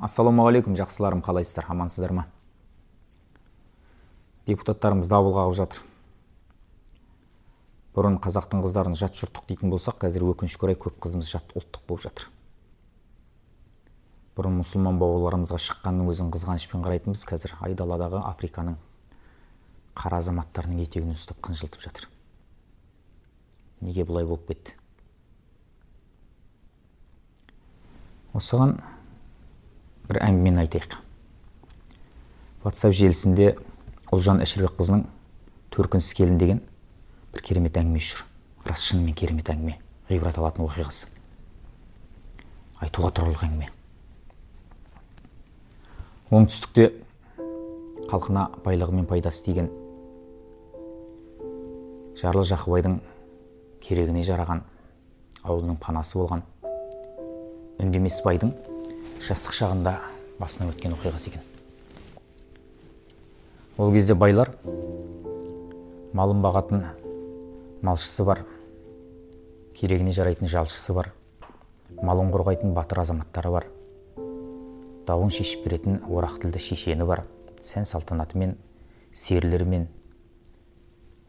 Ассалаумағалейкум, жақсыларым, қалайсыздар, амансыздар ма? Депутаттарымыз дабыл қағып жатыр. Бұрын қазақтың қыздарын жат жұрттық дейтін болсақ, қазір өкінішке орай көп қызымыз жат ұлттық болып жатыр. Бұрын мұсылман бауырларымызға шыққанның өзін қызғанышпен қарайтынбыз, қазір айдаладағы Африканың қара азаматтарының етегінен ұстап қынжылтып жатыр. Неге бұлай болып кетті? Осыған бір әңгімені айтайық. WhatsApp желісінде Ұлжан Әшірбекқызының "Төркінсіз келін" деген бір керемет әңгіме жүр. Рас, шынымен керемет әңгіме, ғибрат алатын оқиғасы. Айтуға тұрарлық әңгіме. Оңтүстікте халқына байлығы мен пайдасы тиген Жарлы Жақыбайдың керегіне жараған ауылының панасы болған Үндемес байдың жастық шағында басынан өткен оқиғасы екен. Ол кезде байлар малын бағатын малшысы бар, керегіне жарайтын жалшысы бар, малын қорғайтын батыр азаматтары бар, дауын шешіп беретін орақ тілді шешені бар, сән салтанатымен, серілерімен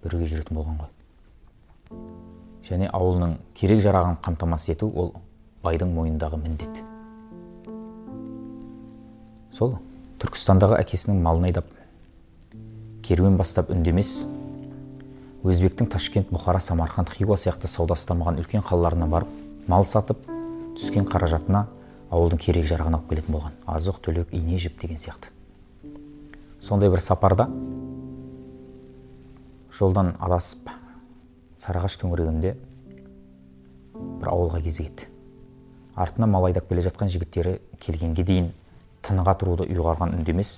бірге жүретін болған ғой. Және ауылының керек жарағын қамтамасыз ету ол байдың мойнындағы міндет. Сол Түркістандағы әкесінің малын айдап, керуен бастап Үндемес, Өзбектің Ташкент, Бұхара, Самарқанд, Хиуа сияқты саудасы дамыған үлкен қалаларына барып, мал сатып, түскен қаражатына ауылдың керек жарағын алып келетін болған. Азық, түлік, ине, жіп деген сияқты. Сондай бір сапарда жолдан адасып, Сарыағаш төңірегінде бір ауылға кезігеді. Артына мал айдап келе жатқан жігіттері келгенге дейін тыныға тұруды ұйғарған Үндемес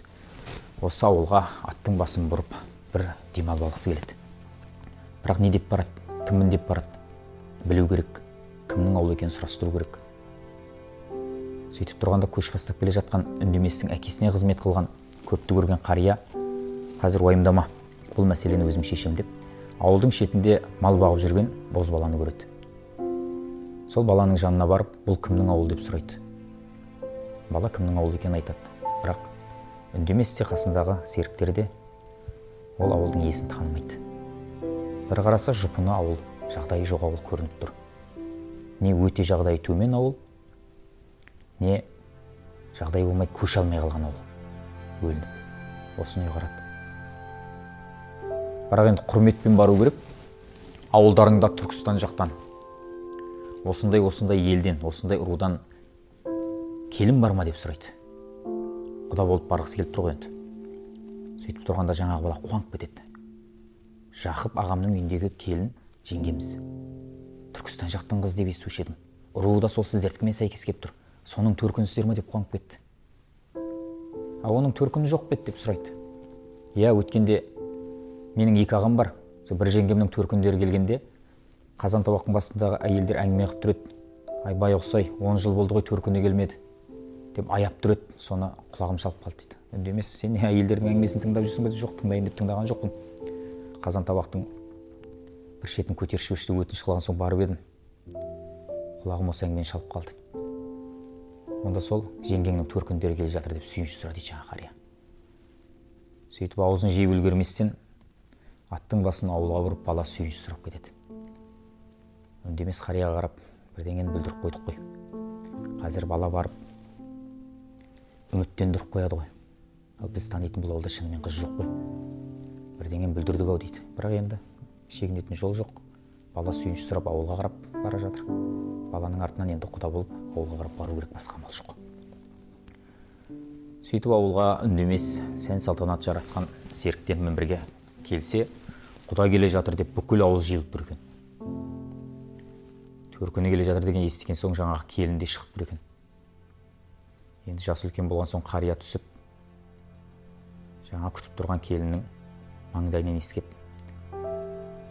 осы ауылға аттың басын бұрып бір демалып алғысы келеді. Бірақ не деп барады, кіммін деп барады, білу керек, кімнің ауылы екенін сұрастыру керек. Сөйтіп тұрғанда көш бастап келе жатқан Үндеместің әкесіне қызмет қылған көпті көрген қария қазір уайымдама, бұл мәселені өзім шешем деп, ауылдың шетінде мал бағып жүрген бозбаланы көреді. Сол баланың жанына барып, бұл кімнің ауылы деп сұрайды. Бала кімнің ауылы екенін айтады. Бірақ Үндемес те қасындағы серіктері де ол ауылдың иесін танымайды. Бір қараса жұпыны ауыл, жағдайы жоқ ауыл көрініп тұр. Не өте жағдайы төмен ауыл, не жағдайы болмай көше алмай қалған ауыл. Бөлініп. Осыны ұйғарады. Бірақ енді құрметпен бару керек. Ауылдарыңда Түркістан жақтан осындай елден, осындай ұрудан келін бар ма деп сұрайды. Құда болып барғысы келіп тұр ғой енді. Сөйтіп тұрғанда жаңағы бала қуанып кетеді. Жақып ағамның үйіндегі келін жеңгеміз. Түркістан жақтың қыз деп естуші едім. Ұруы да сол сіздердікімен сәйкес келіп тұр. Соның төркінсіздер ме деп қуанып кетті. Оның төркіні жоқ бет деп сұрайды. Иә, өткенде менің екі ағам бар. Бір жеңгемнің төркіндері келгенде қазан табақтың басындағы әйелдер әңгіме қылып тұрады. Ай, бай ұқсай, 10 жыл болды ғой төркіні келмеді деп аяп тұрады. Соны құлағым шалып қалды дейді. Үндемес, сен әйелдердің әңгімесін тыңдап жүрсің бе? Жоқ, тыңдайын деп тыңдаған жоқпын. Қазан табақтың бір шетін көтеріп жіберші деп өтініш қылған соң барып едім. Құлағым осы әңгімені шалып қалды. Онда сол жеңгеңнің төркіндері келе жатыр деп сүйінші сұрады жаңа қария. Сөйтіп аузын жиып үлгерместен аттың басын ауылға бұрып бала сүйінші сұрап кетеді. Үндемес қарияға қарап, бірдеңені бүлдіріп қойдық қой. Қазір бала барып үміттендіріп қояды ғой. Ал біз танитын бұл ауылда шынымен қыз жоқ қой. Бірдеңені бүлдірдік ау дейді. Бірақ енді шегінетін жол жоқ. Бала сүйінші сұрап ауылға қарап бара жатыр. Баланың артынан енді құда болып ауылға қарап бару керек, басқа амал жоқ. Сөйтіп ауылға Үндемес сән салтанат жарасқан серіктерімен бірге келсе, құда келе жатыр деп бүкіл ауыл жиылып тұр екен. Төркіні келе жатыр деген естіген соң жаңағы келін де шығып тұр екен. Енді жасы үлкен болған соң қария түсіп, жаңа күтіп тұрған келіннің маңдайынан иіскеп,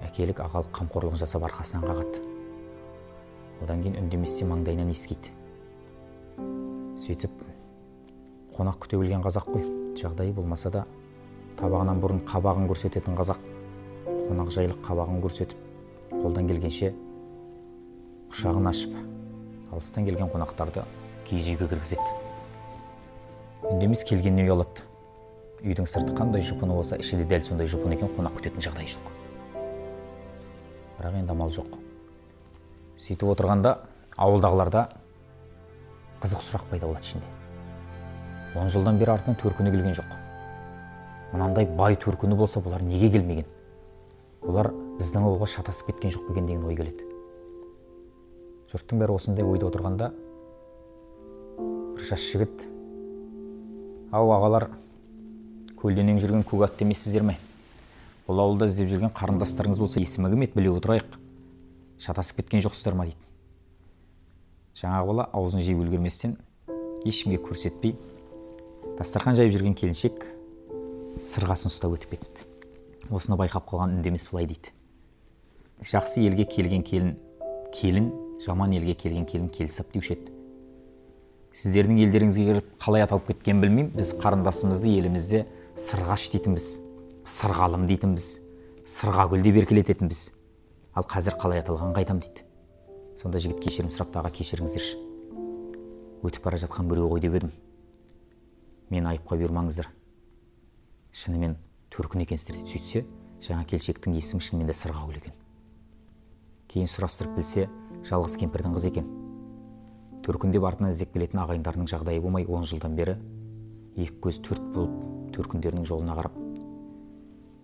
әкелік ағалық қамқорлығын жасап арқасынан қағады. Одан кейін Үндеместе маңдайынан иіскейді. Сөйтіп, қонақ күте білген қазақ қой. Жағдайы болмаса да табағынан бұрын қабағын көрсететін қазақ. Қонақ жайлық қабағын көрсетіп, қолдан келгенше құшағын ашып, алыстан келген қонақтарды киіз үйге кіргізеді. Үндемес келгеніне ұялады. Үйдің сырты қандай жұпыны болса, іші де дәл сондай жұпын екен, қонақ күтетін жағдай жоқ. Бірақ енді амал жоқ. Сөйтіп отырғанда ауылдағыларда қызық сұрақ пайда болады ішінде. 10 жылдан бері артынан төркіні келген жоқ. Мынандай бай төркіні болса, бұлар неге келмеген? Бұлар біздің ауылға шатасып кеткен жоқ екен деген ой келеді. Жұрттың бәрі осындай ойда отырғанда бір жас жігіт: "Ау ағалар, көлденең жүрген көк атты емессіздер ме? Бұл ауылда іздеп жүрген қарындастарыңыз болса, есімі кім еді, біле отырайық. Шатасып кеткен жоқсыздар ма?" дейді. Жаңағы бала аузын жиып үлгерместен, ешкімге көрсетпей, дастархан жайып жүрген келіншек сырғасын ұстап өтіп кетіпті. Осыны байқап қалған Үндемес былай дейді: "Жақсы елге келген келін, жаман елге келген келін келісіп деуші еді. Сіздердің елдеріңізге келіп қалай аталып кеткен білмеймін, біз қарындасымызды елімізде сырғаш дейтінбіз, сырғалым дейтінбіз, сырғагүл деп еркелететінбіз. Ал қазір қалай аталған қайтам" дейді. Сонда жігіт кешірім сұрап: "Аға, кешіріңіздерші. Өтіп бара жатқан біреу ғой деп едім. Мен айыпқа бұйырмаңыздар. Шынымен төркін екенсіздер" дейді. Сөйтсе, жаңа келіншектің есімі шынымен де сырғагүл екен. Кейін сұрастырып білсе, жалғыз кемпірдің қызы екен. Төркін деп артынан іздеп келетін ағайындарының жағдайы болмай, 10 жылдан бері екі көз төрт болып төркіндерінің жолына қарап,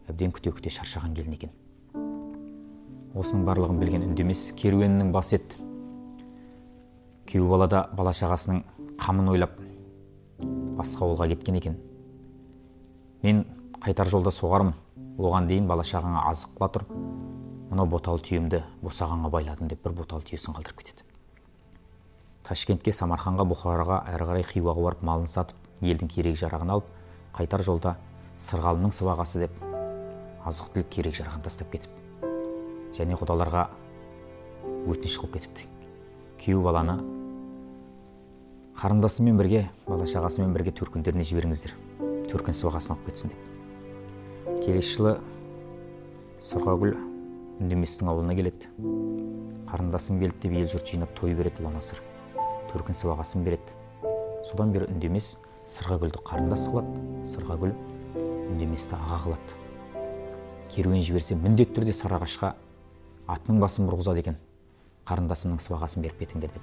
әбден күте-күте шаршаған келін екен. Осының барлығын білген Үндемес керуенінің басы еді. Күйеу бала да бала шағасының қамын ойлап басқа ауылға кеткен екен. "Мен қайтар жолда соғармын. Оған дейін бала шағаңа азық қыла тұр. Мынау боталы түйемді босағанға байладым" деп бір боталы түйесін қалдырып кетеді. Ташкентке, Самарқанға, Бұхараға әрі қарай Хиуаға барып малын сатып, елдің керек жарағын алып, қайтар жолда сырғалымның сыбағасы деп азық-түлік керек жарағын тастап кетіп, және құдаларға өтініш қылып кетіпті. Күйеу баланы қарындасымен бірге, бала шағасымен бірге төркіндеріне жіберіңіздер, төркін сыбағасын алып кетсін деп. Келесі жылы Сырғагүл Үндеместің ауылына келеді. Қарындасын белдеп ел жұрт жинап той береді, ұлан асыр. Төркін сыбағасын береді. Содан бері Үндемес Сырғагүлді қарындас қылады, Сырғагүл Үндеместі аға қылады. Керуен жіберсе, міндетті түрде Сарыағашқа атының басын бұрғызады екен, қарындасымның сыбағасын беріп кетіңдер деп.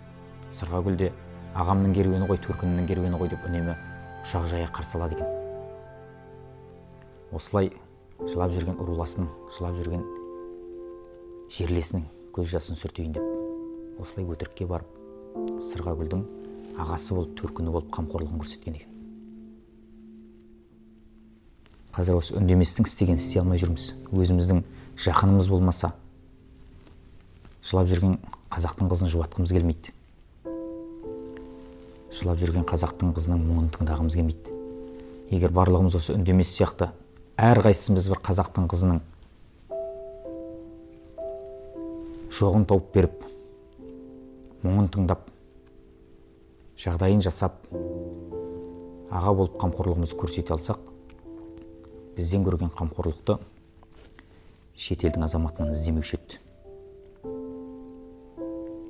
Сырғагүл де ағамның керуені ғой, төркінінің керуені ғой деп үнемі құшақ жая қарсы алады екен. Осылай жылап жүрген ұруласының, жылап жүрген жерлесінің көз жасын сүртейін деп, осылай өтірікке барып, Сырғагүлдің ағасы болып, төркіні болып қамқорлығын көрсеткен екен. Қазір осы Үндеместің істеген істей алмай жүрміз. Өзіміздің жақынымыз болмаса, жылап жүрген қазақтың қызын жұбатқымыз келмейді. Жылап жүрген қазақтың қызының мұңын тыңдағымыз келмейді. Егер барлығымыз осы Үндемес сияқты әрқайсымыз бір қазақтың қызының жоғын тауып беріп, мұңын тыңдап, жағдайын жасап, аға болып қамқорлығымызды көрсете алсақ, бізден көрген қамқорлықты шетелдің азаматынан іздемеуші еді.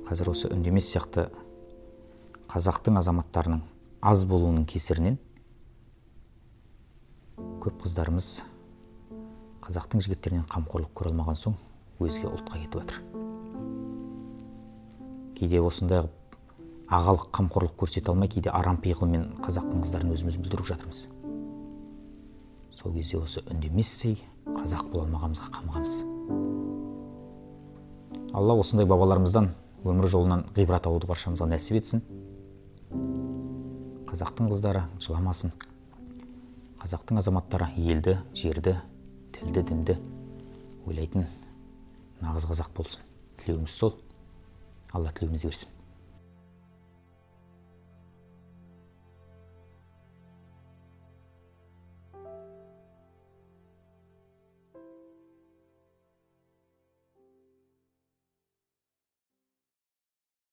Қазір осы Үндемес сияқты қазақтың азаматтарының аз болуының кесірінен көп қыздарымыз қазақтың жігіттерінен қамқорлық көре алмаған соң өзге ұлтқа кетіп жатыр. Кейде осындай ағалық қамқорлық көрсете алмай, кейде арам пиғылмен қазақтың қыздарын өзіміз бүлдіріп жатырмыз. Сол кезде осы Үндеместей қазақ бола алмағанымызға қамығамыз. Алла осындай бабаларымыздан өмір жолынан ғибрат алуды баршамызға нәсіп етсін. Қазақтың қыздары жыламасын. Қазақтың азаматтары елді, жерді, тілді, дінді ойлайтын нағыз қазақ болсын. Тілеуіміз сол. Алла тілеуімізді берсін.